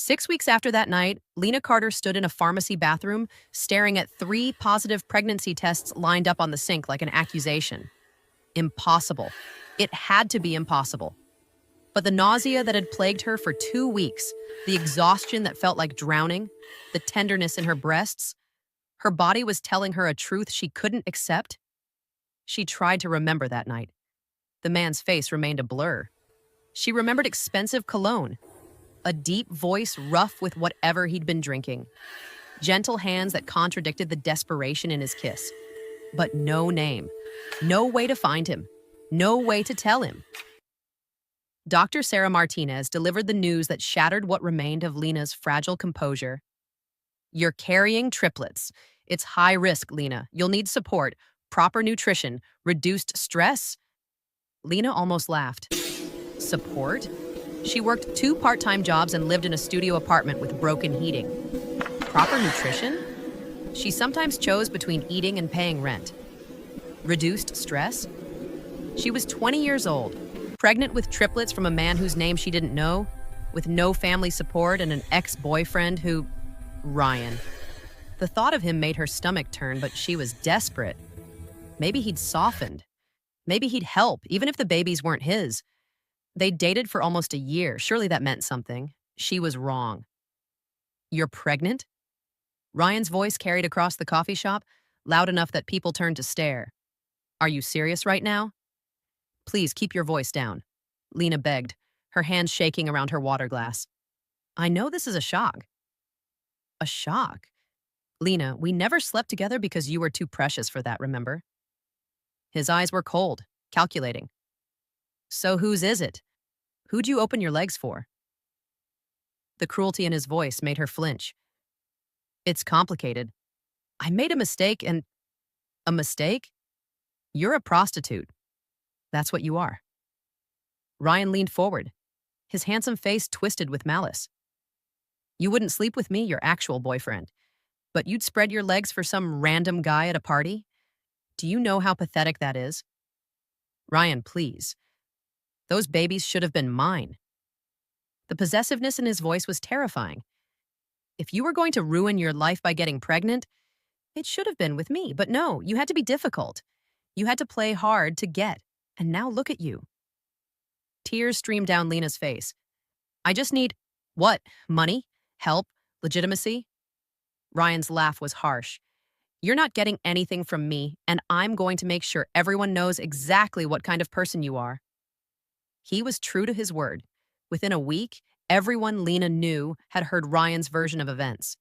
6 weeks after that night, Lena Carter stood in a pharmacy bathroom, staring at 3 positive pregnancy tests lined up on the sink like an accusation. Impossible. It had to be impossible. But the nausea that had plagued her for 2 weeks, the exhaustion that felt like drowning, the tenderness in her breasts, her body was telling her a truth she couldn't accept. She tried to remember that night. The man's face remained a blur. She remembered expensive cologne, a deep voice rough with whatever he'd been drinking, gentle hands that contradicted the desperation in his kiss. But no name, no way to find him, no way to tell him. Dr. Sarah Martinez delivered the news that shattered what remained of Lena's fragile composure. "You're carrying triplets. It's high risk, Lena. You'll need support, proper nutrition, reduced stress." Lena almost laughed. Support? She worked 2 part-time jobs and lived in a studio apartment with broken heating. Proper nutrition? She sometimes chose between eating and paying rent. Reduced stress? She was 20 years old, pregnant with triplets from a man whose name she didn't know, with no family support and an ex-boyfriend who... Ryan. The thought of him made her stomach turn, but she was desperate. Maybe he'd softened. Maybe he'd help, even if the babies weren't his. They'd dated for almost a year. Surely that meant something. She was wrong. "You're pregnant?" Ryan's voice carried across the coffee shop, loud enough that people turned to stare. "Are you serious right now?" "Please keep your voice down," Lena begged, her hands shaking around her water glass. "I know this is a shock." "A shock? Lena, we never slept together because you were too precious for that, remember?" His eyes were cold, calculating. "So whose is it? Who'd you open your legs for?" The cruelty in his voice made her flinch. "It's complicated. I made a mistake and..." "A mistake? You're a prostitute. That's what you are." Ryan leaned forward, his handsome face twisted with malice. "You wouldn't sleep with me, your actual boyfriend, but you'd spread your legs for some random guy at a party? Do you know how pathetic that is?" "Ryan, please. Those babies should have been mine." The possessiveness in his voice was terrifying. "If you were going to ruin your life by getting pregnant, it should have been with me. But no, you had to be difficult. You had to play hard to get. And now look at you." Tears streamed down Lena's face. "I just need..." "What? Money? Help? Legitimacy?" Ryan's laugh was harsh. "You're not getting anything from me, and I'm going to make sure everyone knows exactly what kind of person you are." He was true to his word. Within a week, everyone Lena knew had heard Ryan's version of events.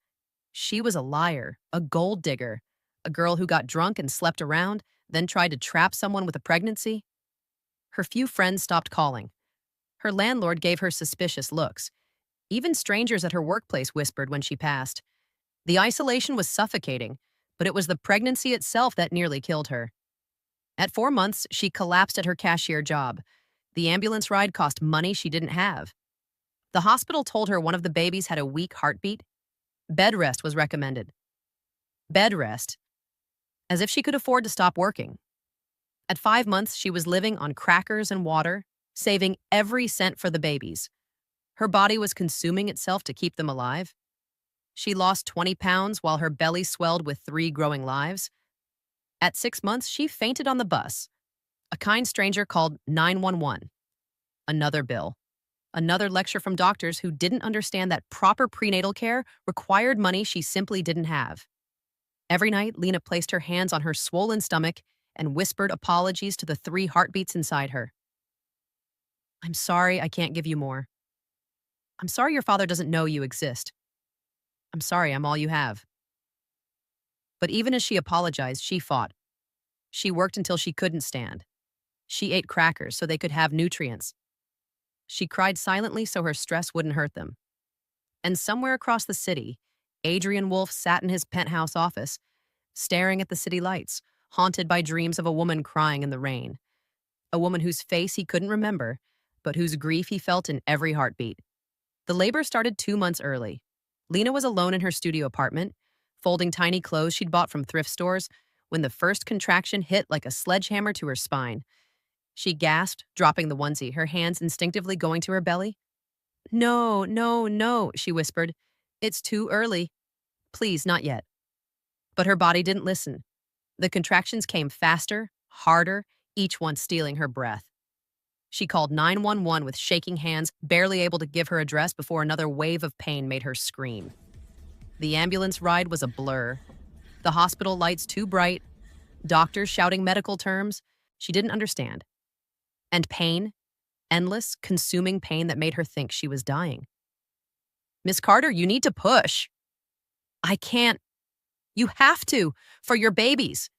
She was a liar, a gold digger, a girl who got drunk and slept around, then tried to trap someone with a pregnancy. Her few friends stopped calling. Her landlord gave her suspicious looks. Even strangers at her workplace whispered when she passed. The isolation was suffocating, but it was the pregnancy itself that nearly killed her. At 4 months, she collapsed at her cashier job. The ambulance ride cost money she didn't have. The hospital told her one of the babies had a weak heartbeat. Bed rest was recommended. Bed rest. As if she could afford to stop working. At 5 months, she was living on crackers and water, saving every cent for the babies. Her body was consuming itself to keep them alive. She lost 20 pounds while her belly swelled with 3 growing lives. At 6 months, she fainted on the bus. A kind stranger called 911. Another bill. Another lecture from doctors who didn't understand that proper prenatal care required money she simply didn't have. Every night, Lena placed her hands on her swollen stomach and whispered apologies to the 3 heartbeats inside her. "I'm sorry I can't give you more. I'm sorry your father doesn't know you exist. I'm sorry I'm all you have." But even as she apologized, she fought. She worked until she couldn't stand. She ate crackers so they could have nutrients. She cried silently so her stress wouldn't hurt them. And somewhere across the city, Adrian Wolfe sat in his penthouse office, staring at the city lights, haunted by dreams of a woman crying in the rain. A woman whose face he couldn't remember, but whose grief he felt in every heartbeat. The labor started 2 months early. Lena was alone in her studio apartment, folding tiny clothes she'd bought from thrift stores, when the first contraction hit like a sledgehammer to her spine. She gasped, dropping the onesie, her hands instinctively going to her belly. No, no, no, she whispered. It's too early. Please, not yet. But her body didn't listen. The contractions came faster, harder, each one stealing her breath. She called 911 with shaking hands, barely able to give her address before another wave of pain made her scream. The ambulance ride was a blur. The hospital lights too bright, doctors shouting medical terms she didn't understand. And pain, endless, consuming pain that made her think she was dying. Miss Carter, you need to push. I can't. You have to, for your babies.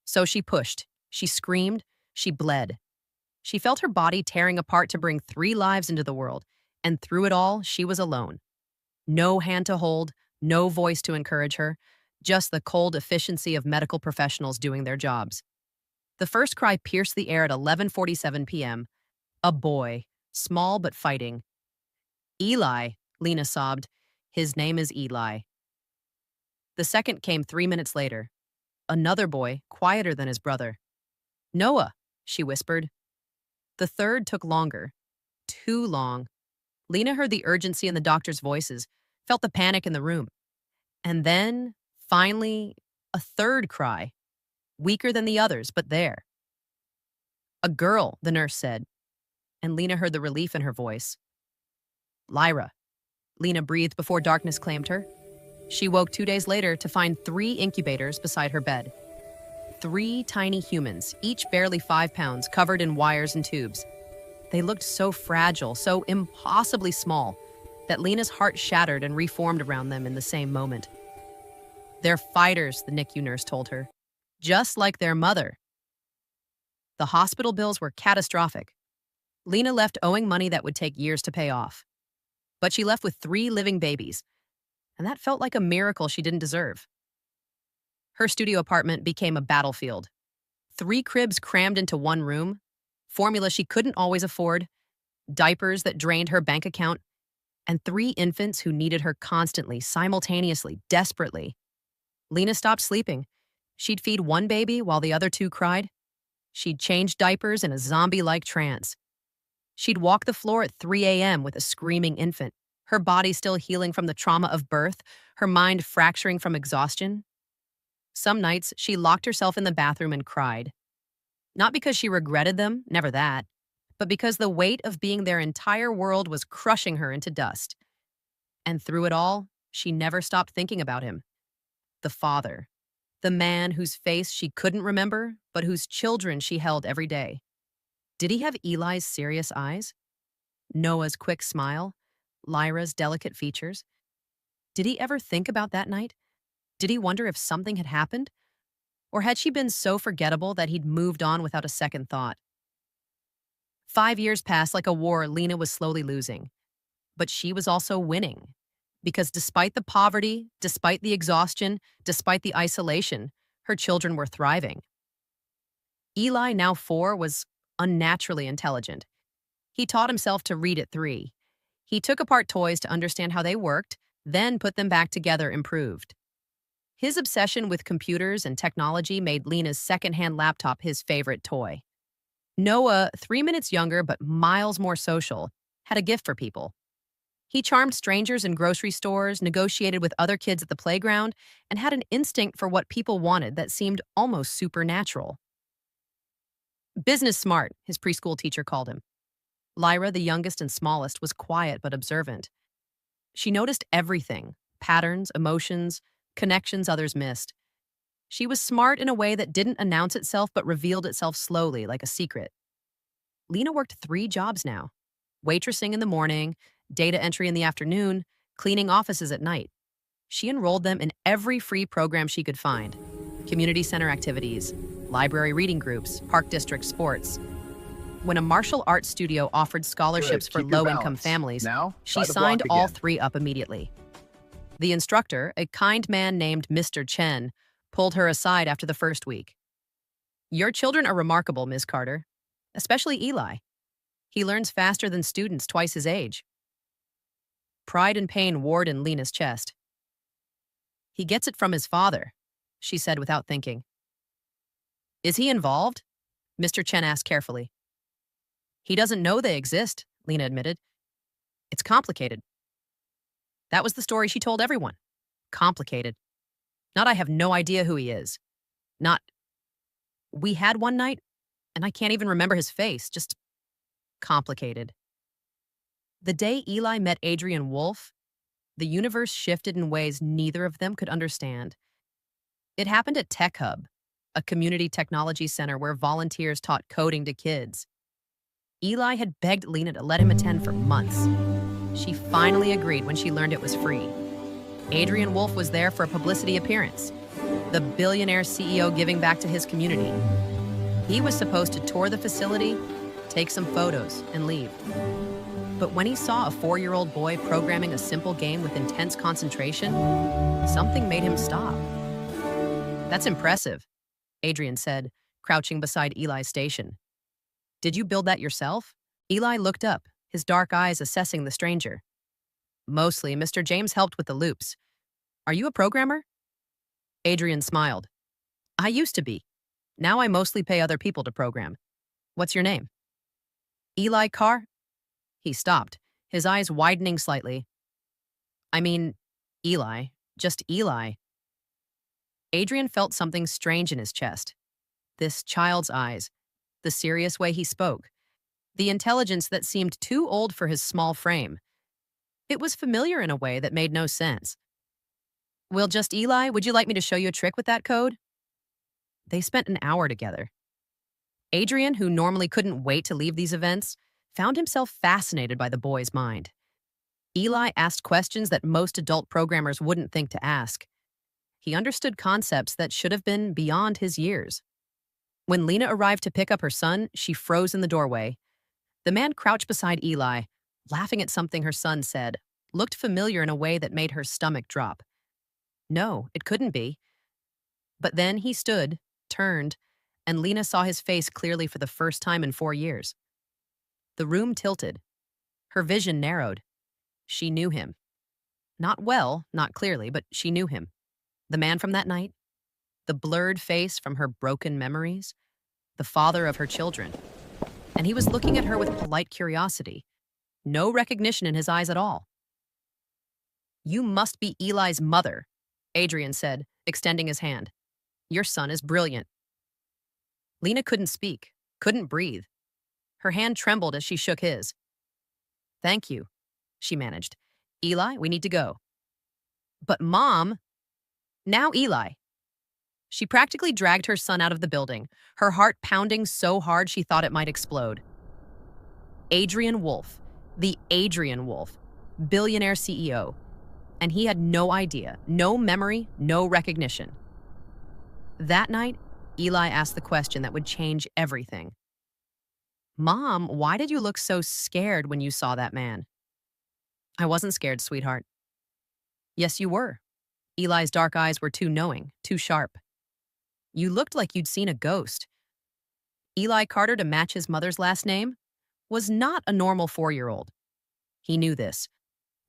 So she pushed. She screamed. She bled. She felt her body tearing apart to bring 3 lives into the world, and through it all, she was alone. No hand to hold, no voice to encourage her, just the cold efficiency of medical professionals doing their jobs. The first cry pierced the air at 11:47 p.m. A boy, small but fighting. Eli, Lena sobbed. His name is Eli. The second came 3 minutes later. Another boy, quieter than his brother. Noah, she whispered. The third took longer. Too long. Lena heard the urgency in the doctor's voices, felt the panic in the room. And then, finally, a third cry. Weaker than the others, but there. A girl, the nurse said, and Lena heard the relief in her voice. Lyra. Lena breathed before darkness claimed her. She woke 2 days later to find 3 incubators beside her bed. 3 tiny humans, each barely 5 pounds, covered in wires and tubes. They looked so fragile, so impossibly small, that Lena's heart shattered and reformed around them in the same moment. They're fighters, the NICU nurse told her. Just like their mother. The hospital bills were catastrophic. Lena left owing money that would take years to pay off. But she left with 3 living babies, and that felt like a miracle she didn't deserve. Her studio apartment became a battlefield. 3 cribs crammed into one room, formula she couldn't always afford, diapers that drained her bank account, and 3 infants who needed her constantly, simultaneously, desperately. Lena stopped sleeping. She'd feed one baby while the other 2 cried. She'd change diapers in a zombie-like trance. She'd walk the floor at 3 a.m. with a screaming infant, her body still healing from the trauma of birth, her mind fracturing from exhaustion. Some nights, she locked herself in the bathroom and cried. Not because she regretted them, never that, but because the weight of being their entire world was crushing her into dust. And through it all, she never stopped thinking about him. The father. The man whose face she couldn't remember, but whose children she held every day. Did he have Eli's serious eyes? Noah's quick smile? Lyra's delicate features? Did he ever think about that night? Did he wonder if something had happened? Or had she been so forgettable that he'd moved on without a second thought? 5 years passed like a war Lena was slowly losing. But she was also winning. Because despite the poverty, despite the exhaustion, despite the isolation, her children were thriving. Eli, now 4, was unnaturally intelligent. He taught himself to read at 3. He took apart toys to understand how they worked, then put them back together improved. His obsession with computers and technology made Lena's secondhand laptop his favorite toy. Noah, 3 minutes younger but miles more social, had a gift for people. He charmed strangers in grocery stores, negotiated with other kids at the playground, and had an instinct for what people wanted that seemed almost supernatural. Business smart, his preschool teacher called him. Lyra, the youngest and smallest, was quiet but observant. She noticed everything: patterns, emotions, connections others missed. She was smart in a way that didn't announce itself but revealed itself slowly, like a secret. Lena worked 3 jobs now: waitressing in the morning, data entry in the afternoon, cleaning offices at night. She enrolled them in every free program she could find: community center activities, library reading groups, park district sports. When a martial arts studio offered scholarships for low-income families, she signed all 3 up immediately. The instructor, a kind man named Mr. Chen, pulled her aside after the first week. Your children are remarkable, Ms. Carter, especially Eli. He learns faster than students twice his age. Pride and pain warred in Lena's chest. He gets it from his father, she said without thinking. Is he involved? Mr. Chen asked carefully. He doesn't know they exist, Lena admitted. It's complicated. That was the story she told everyone. Complicated. Not I have no idea who he is. Not we had one night and I can't even remember his face. Just complicated. The day Eli met Adrian Wolfe, the universe shifted in ways neither of them could understand. It happened at Tech Hub, a community technology center where volunteers taught coding to kids. Eli had begged Lena to let him attend for months. She finally agreed when she learned it was free. Adrian Wolfe was there for a publicity appearance, the billionaire CEO giving back to his community. He was supposed to tour the facility, take some photos, and leave. But when he saw a 4-year-old boy programming a simple game with intense concentration, something made him stop. That's impressive, Adrian said, crouching beside Eli's station. Did you build that yourself? Eli looked up, his dark eyes assessing the stranger. Mostly, Mr. James helped with the loops. Are you a programmer? Adrian smiled. I used to be. Now I mostly pay other people to program. What's your name? Eli Carr? He stopped, his eyes widening slightly. I mean, Eli. Just Eli. Adrian felt something strange in his chest. This child's eyes, the serious way he spoke, the intelligence that seemed too old for his small frame. It was familiar in a way that made no sense. Well, just Eli, would you like me to show you a trick with that code? They spent an hour together. Adrian, who normally couldn't wait to leave these events, found himself fascinated by the boy's mind. Eli asked questions that most adult programmers wouldn't think to ask. He understood concepts that should have been beyond his years. When Lena arrived to pick up her son, she froze in the doorway. The man crouched beside Eli, laughing at something her son said, looked familiar in a way that made her stomach drop. No, it couldn't be. But then he stood, turned, and Lena saw his face clearly for the first time in 4 years. The room tilted. Her vision narrowed. She knew him. Not well, not clearly, but she knew him. The man from that night, the blurred face from her broken memories, the father of her children. And he was looking at her with polite curiosity. No recognition in his eyes at all. You must be Eli's mother, Adrian said, extending his hand. Your son is brilliant. Lena couldn't speak, couldn't breathe. Her hand trembled as she shook his. Thank you, she managed. Eli, we need to go. But Mom, now Eli. She practically dragged her son out of the building, her heart pounding so hard she thought it might explode. Adrian Wolfe, the Adrian Wolfe, billionaire CEO. And he had no idea, no memory, no recognition. That night, Eli asked the question that would change everything. Mom, why did you look so scared when you saw that man? I wasn't scared, sweetheart. Yes, you were. Eli's dark eyes were too knowing, too sharp. You looked like you'd seen a ghost. Eli Carter, to match his mother's last name, was not a normal 4-year-old. He knew this.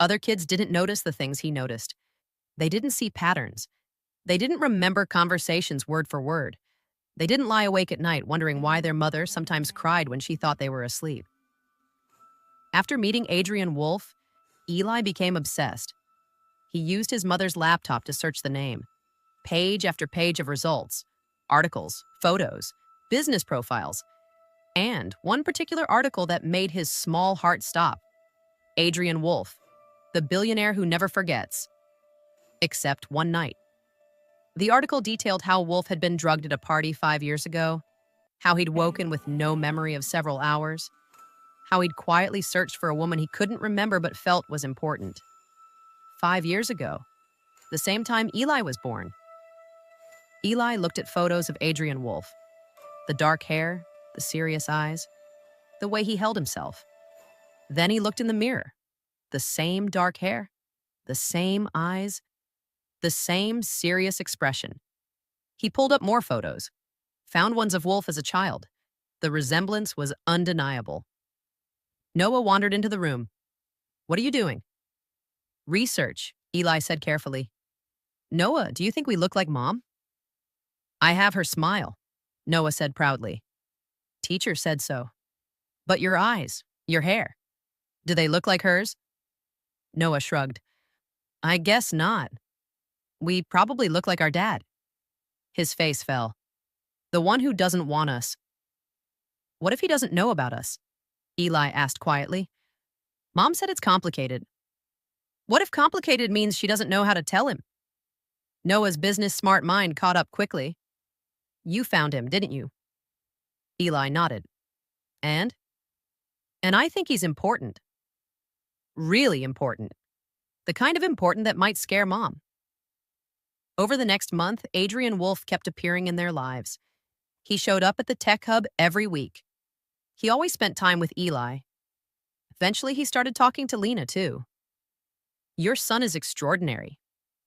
Other kids didn't notice the things he noticed. They didn't see patterns. They didn't remember conversations word for word. They didn't lie awake at night wondering why their mother sometimes cried when she thought they were asleep. After meeting Adrian Wolfe, Eli became obsessed. He used his mother's laptop to search the name. Page after page of results, articles, photos, business profiles, and one particular article that made his small heart stop. Adrian Wolfe, the billionaire who never forgets. Except one night. The article detailed how Wolfe had been drugged at a party 5 years ago, how he'd woken with no memory of several hours, how he'd quietly searched for a woman he couldn't remember but felt was important. 5 years ago, the same time Eli was born. Eli looked at photos of Adrian Wolfe, the dark hair, the serious eyes, the way he held himself. Then he looked in the mirror, the same dark hair, the same eyes, the same serious expression. He pulled up more photos, found ones of Wolfe as a child. The resemblance was undeniable. Noah wandered into the room. What are you doing? Research, Eli said carefully. Noah, do you think we look like Mom? I have her smile, Noah said proudly. Teacher said so. But your eyes, your hair, do they look like hers? Noah shrugged. I guess not. We probably look like our dad. His face fell. The one who doesn't want us. What if he doesn't know about us? Eli asked quietly. Mom said it's complicated. What if complicated means she doesn't know how to tell him? Noah's business smart mind caught up quickly. You found him, didn't you? Eli nodded. And? And I think he's important. Really important. The kind of important that might scare Mom. Over the next month, Adrian Wolfe kept appearing in their lives. He showed up at the tech hub every week. He always spent time with Eli. Eventually, he started talking to Lena, too. Your son is extraordinary,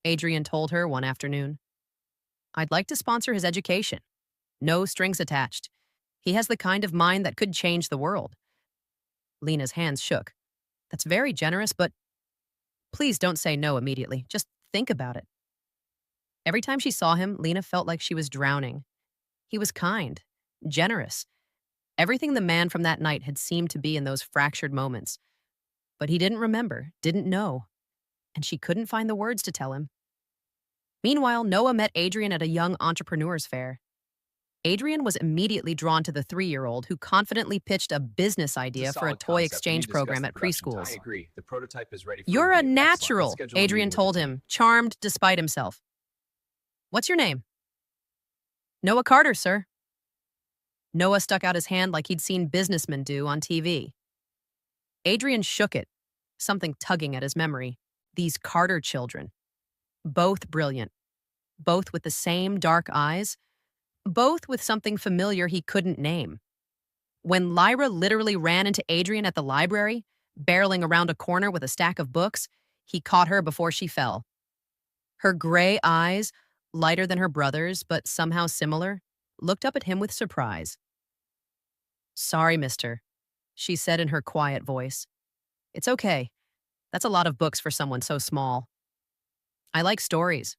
Adrian told her one afternoon. I'd like to sponsor his education. No strings attached. He has the kind of mind that could change the world. Lena's hands shook. That's very generous, but please don't say no immediately. Just think about it. Every time she saw him, Lena felt like she was drowning. He was kind, generous. Everything the man from that night had seemed to be in those fractured moments. But he didn't remember, didn't know, and she couldn't find the words to tell him. Meanwhile, Noah met Adrian at a young entrepreneurs fair. Adrian was immediately drawn to the 3-year-old who confidently pitched a business idea for a toy exchange program at preschools. I agree. The prototype is ready for You're a review. natural, Excellent. Let's schedule a Adrian meeting with told the him, team. charmed despite himself. What's your name? Noah Carter, sir. Noah stuck out his hand like he'd seen businessmen do on TV. Adrian shook it, something tugging at his memory. These Carter children. Both brilliant. Both with the same dark eyes. Both with something familiar he couldn't name. When Lyra literally ran into Adrian at the library, barreling around a corner with a stack of books, he caught her before she fell. Her gray eyes, lighter than her brother's but somehow similar, looked up at him with surprise. Sorry, mister, she said in her quiet voice. It's okay. That's a lot of books for someone so small. I like stories.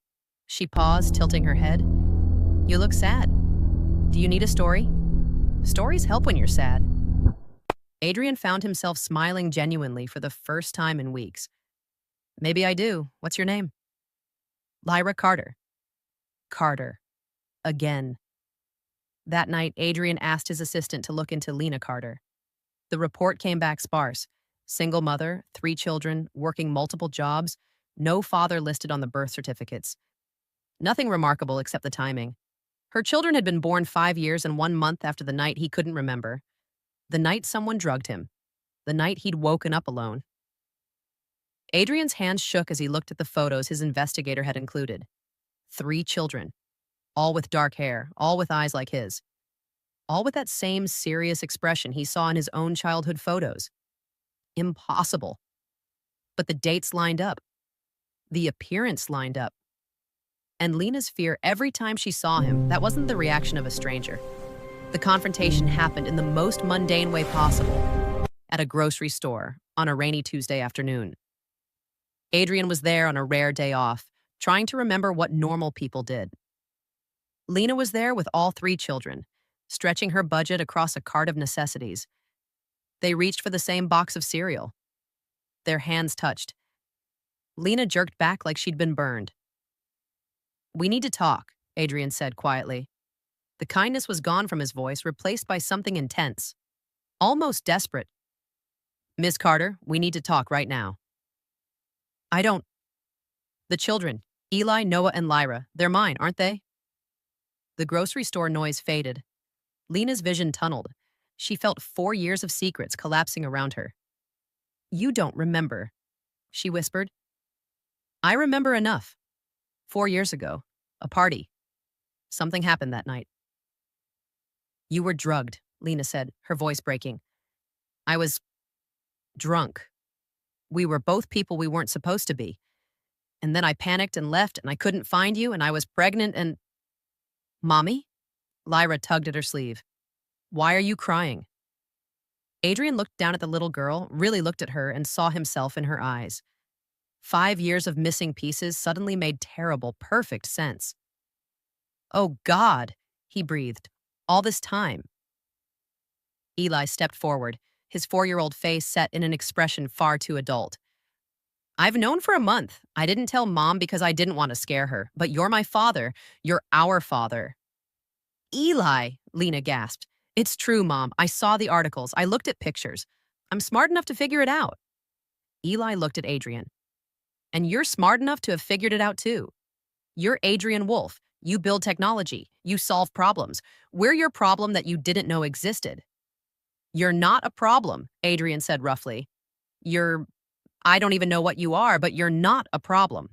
She paused, tilting her head. You look sad. Do you need a story? Stories help when you're sad. Adrian found himself smiling genuinely for the first time in weeks. Maybe I do. What's your name? Lyra Carter. Carter. Again. That night, Adrian asked his assistant to look into Lena Carter. The report came back sparse. Single mother, 3 children, working multiple jobs, no father listed on the birth certificates. Nothing remarkable except the timing. Her children had been born 5 years and 1 month after the night he couldn't remember. The night someone drugged him. The night he'd woken up alone. Adrian's hands shook as he looked at the photos his investigator had included. 3 children. All with dark hair, all with eyes like his. All with that same serious expression he saw in his own childhood photos. Impossible. But the dates lined up. The appearance lined up. And Lena's fear every time she saw him, that wasn't the reaction of a stranger. The confrontation happened in the most mundane way possible, at a grocery store on a rainy Tuesday afternoon. Adrian was there on a rare day off, trying to remember what normal people did. Lena was there with all 3 children, stretching her budget across a cart of necessities. They reached for the same box of cereal. Their hands touched. Lena jerked back like she'd been burned. We need to talk, Adrian said quietly. The kindness was gone from his voice, replaced by something intense, almost desperate. Miss Carter, we need to talk right now. I don't. The children, Eli, Noah, and Lyra, they're mine, aren't they? The grocery store noise faded. Lena's vision tunneled. She felt 4 years of secrets collapsing around her. You don't remember, she whispered. I remember enough. 4 years ago, a party. Something happened that night. You were drugged, Lena said, her voice breaking. I was drunk. We were both people we weren't supposed to be. And then I panicked and left, and I couldn't find you, and I was pregnant and... Mommy? Lyra tugged at her sleeve. Why are you crying? Adrian looked down at the little girl, really looked at her, and saw himself in her eyes. 5 years of missing pieces suddenly made terrible, perfect sense. Oh, God, he breathed. All this time. Eli stepped forward, his 4-year-old face set in an expression far too adult. I've known for a month. I didn't tell Mom because I didn't want to scare her. But you're my father. You're our father. Eli, Lena gasped. It's true, Mom. I saw the articles. I looked at pictures. I'm smart enough to figure it out. Eli looked at Adrian. And you're smart enough to have figured it out too. You're Adrian Wolfe. You build technology. You solve problems. We're your problem that you didn't know existed. You're not a problem, Adrian said roughly. I don't even know what you are, but you're not a problem.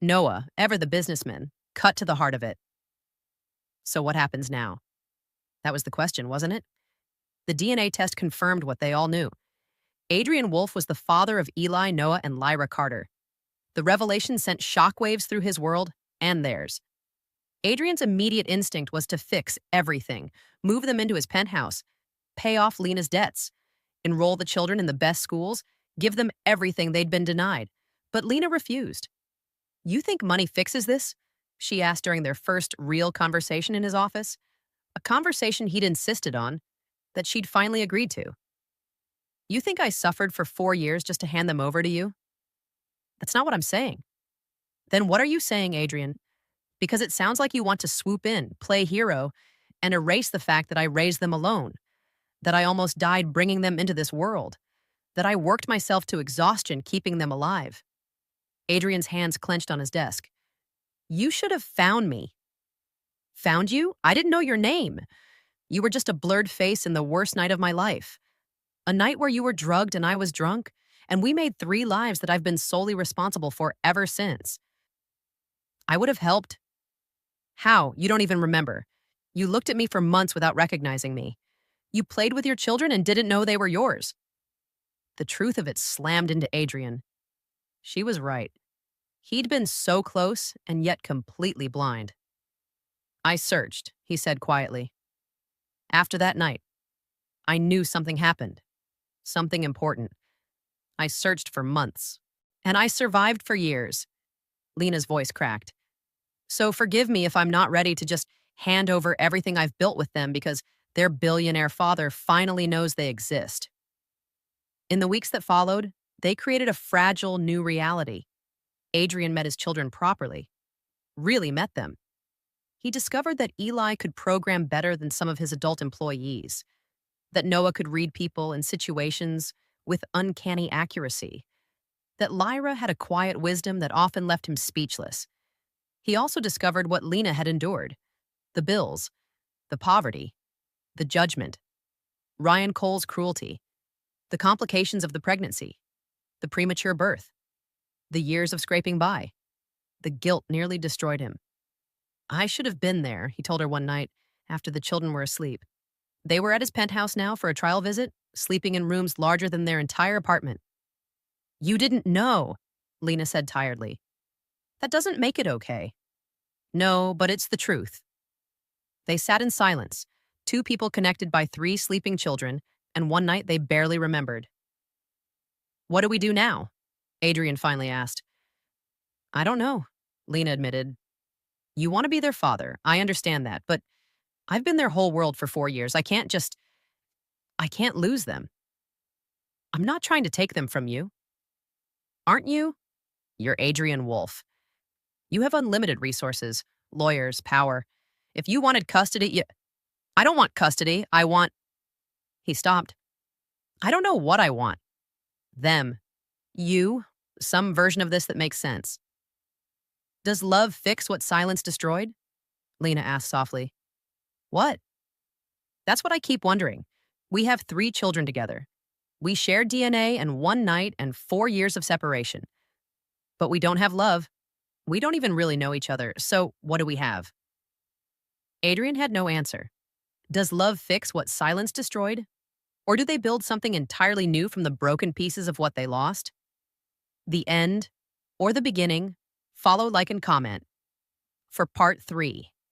Noah, ever the businessman, cut to the heart of it. So what happens now? That was the question, wasn't it? The DNA test confirmed what they all knew. Adrian Wolfe was the father of Eli, Noah, and Lena Carter. The revelation sent shockwaves through his world and theirs. Adrian's immediate instinct was to fix everything, move them into his penthouse, pay off Lena's debts, enroll the children in the best schools, give them everything they'd been denied. But Lena refused. You think money fixes this? She asked during their first real conversation in his office, a conversation he'd insisted on, that she'd finally agreed to. You think I suffered for 4 years just to hand them over to you? That's not what I'm saying. Then what are you saying, Adrian? Because it sounds like you want to swoop in, play hero, and erase the fact that I raised them alone, that I almost died bringing them into this world, that I worked myself to exhaustion keeping them alive. Adrian's hands clenched on his desk. You should have found me. Found you? I didn't know your name. You were just a blurred face in the worst night of my life. A night where you were drugged and I was drunk, and we made 3 lives that I've been solely responsible for ever since. I would have helped. How? You don't even remember. You looked at me for months without recognizing me. You played with your children and didn't know they were yours. The truth of it slammed into Adrian. She was right. He'd been so close and yet completely blind. I searched, he said quietly. After that night, I knew something happened. Something important. I searched for months. And I survived for years. Lena's voice cracked. So forgive me if I'm not ready to just hand over everything I've built with them because their billionaire father finally knows they exist. In the weeks that followed, they created a fragile new reality. Adrian met his children properly. Really met them. He discovered that Eli could program better than some of his adult employees, that Noah could read people and situations with uncanny accuracy, that Lyra had a quiet wisdom that often left him speechless. He also discovered what Lena had endured: the bills, the poverty, the judgment, Ryan Cole's cruelty, the complications of the pregnancy, the premature birth, the years of scraping by. The guilt nearly destroyed him. I should have been there, he told her one night after the children were asleep. They were at his penthouse now for a trial visit, sleeping in rooms larger than their entire apartment. You didn't know, Lena said tiredly. That doesn't make it okay. No, but it's the truth. They sat in silence, 2 people connected by 3 sleeping children, and one night they barely remembered. What do we do now? Adrian finally asked. I don't know, Lena admitted. You want to be their father, I understand that, but I've been their whole world for 4 years. I can't lose them. I'm not trying to take them from you. Aren't you? You're Adrian Wolfe. You have unlimited resources, lawyers, power. If you wanted custody, I don't want custody. He stopped. I don't know what I want. Them. You. Some version of this that makes sense. Does love fix what silence destroyed? Lena asked softly. What? That's what I keep wondering. We have 3 children together. We share DNA and 1 night and 4 years of separation. But we don't have love. We don't even really know each other, so what do we have? Adrian had no answer. Does love fix what silence destroyed? Or do they build something entirely new from the broken pieces of what they lost? The end, or the beginning, follow, like, and comment for part 3.